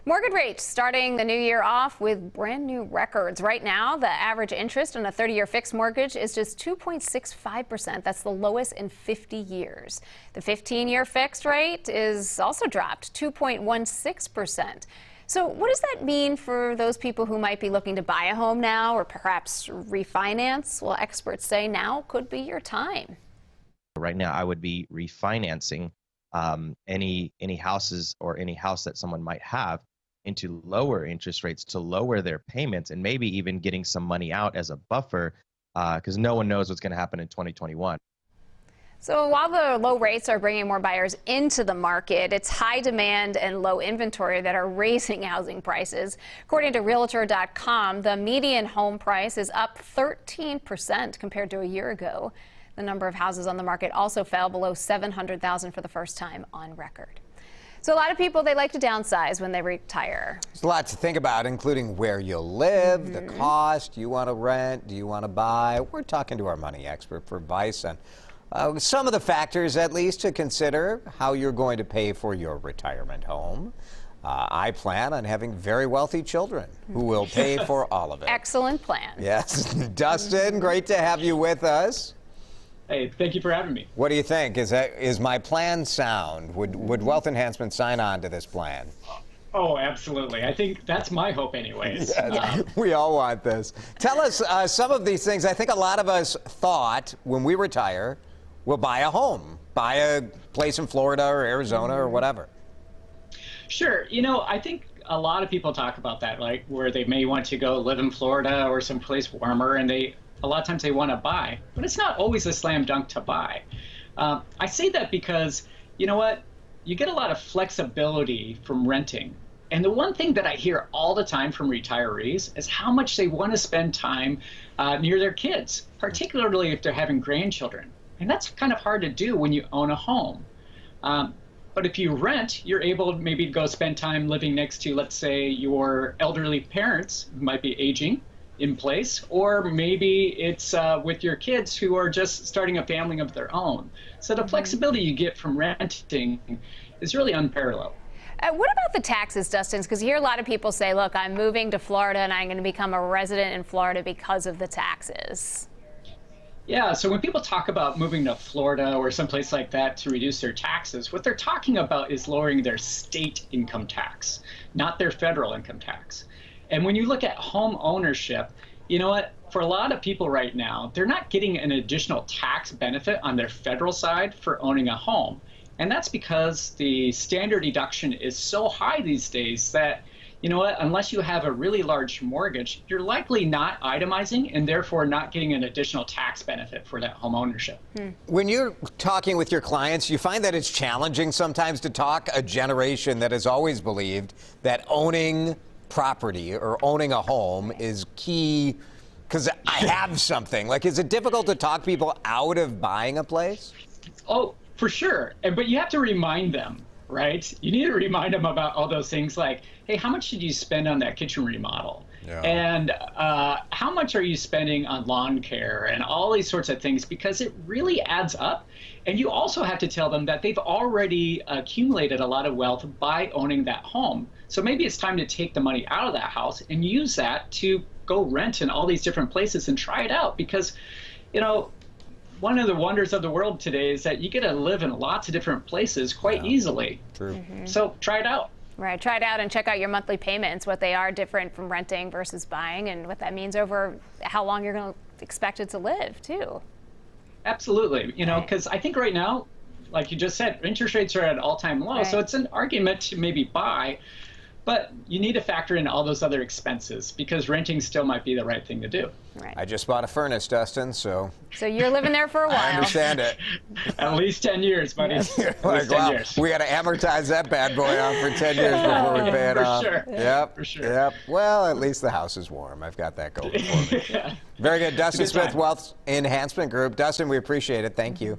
Mortgage rates starting the new year off with brand new records. Right now, the average interest on a 30-year fixed mortgage is just 2.65%. That's the lowest in 50 years. The 15-year fixed rate is also dropped 2.16%. So what does that mean for those people who might be looking to buy a home now or perhaps refinance? Well, experts say now could be your time. Right now, I would be refinancing any houses or any house that someone might have into lower interest rates to lower their payments and maybe even getting some money out as a buffer because no one knows what's going to happen in 2021. So while the low rates are bringing more buyers into the market, it's high demand and low inventory that are raising housing prices. According to Realtor.com, the median home price is up 13% compared to a year ago. The number of houses on the market also fell below 700,000 for the first time on record. So a lot of people, they like to downsize when they retire. There's a lot to think about, including where you'll live, the cost, do you want to rent, do you want to buy? We're talking to our money expert for advice on some of the factors, at least, to consider how you're going to pay for your retirement home. I plan on having very wealthy children who will pay for all of it. Excellent plan. Yes. Dustin, great to have you with us. Hey, thank you for having me. What do you think? Is my plan sound? Would Wealth Enhancement sign on to this plan? Oh, absolutely. I think that's my hope anyways. Yes, we all want this. Tell us some of these things. I think a lot of us thought when we retire, we'll buy a home, buy a place in Florida or Arizona or whatever. Sure. You know, I think a lot of people talk about that, like where they may want to go live in Florida or someplace warmer, and a lot of times they want to buy, but it's not always a slam dunk to buy. I say that because, you know what, you get a lot of flexibility from renting. And the one thing that I hear all the time from retirees is how much they want to spend time near their kids, particularly if they're having grandchildren. And that's kind of hard to do when you own a home. But if you rent, you're able maybe to go spend time living next to, let's say, your elderly parents who might be aging in place, or maybe it's with your kids who are just starting a family of their own. So the flexibility you get from renting is really unparalleled. What about the taxes, Dustin? Because you hear a lot of people say, look, I'm moving to Florida and I'm going to become a resident in Florida because of the taxes. Yeah, so when people talk about moving to Florida or someplace like that to reduce their taxes, what they're talking about is lowering their state income tax, not their federal income tax. And when you look at home ownership, you know what, for a lot of people right now, they're not getting an additional tax benefit on their federal side for owning a home. And that's because the standard deduction is so high these days that, you know what, unless you have a really large mortgage, you're likely not itemizing and therefore not getting an additional tax benefit for that home ownership. When you're talking with your clients, you find that it's challenging sometimes to talk a generation that has always believed that owning property or owning a home is key because I have something. Like, is it difficult to talk people out of buying a place? Oh, for sure. But you have to remind them, right? You need to remind them about all those things like, hey, how much did you spend on that kitchen remodel? Yeah. And how much are you spending on lawn care and all these sorts of things, because it really adds up. And you also have to tell them that they've already accumulated a lot of wealth by owning that home. So maybe it's time to take the money out of that house and use that to go rent in all these different places and try it out. Because, you know, one of the wonders of the world today is that you get to live in lots of different places quite easily. True. So try it out. Right, try it out and check out your monthly payments, what they are different from renting versus buying, and what that means over how long you're going to expect it to live, too. Absolutely. You know, because I think right now, like you just said, interest rates are at an all-time low, so it's an argument to maybe buy, but you need to factor in all those other expenses because renting still might be the right thing to do. Right. I just bought a furnace, Dustin, so you're living there for a while. I understand it. At least 10 years, buddy. At least 10 years. We got to amortize that bad boy off for 10 years before we pay it off. For sure. Yep. For sure. Yep. Well, at least the house is warm. I've got that going for me. Very good. Dustin Smith, Wealth Enhancement Group. Dustin, we appreciate it. Thank you.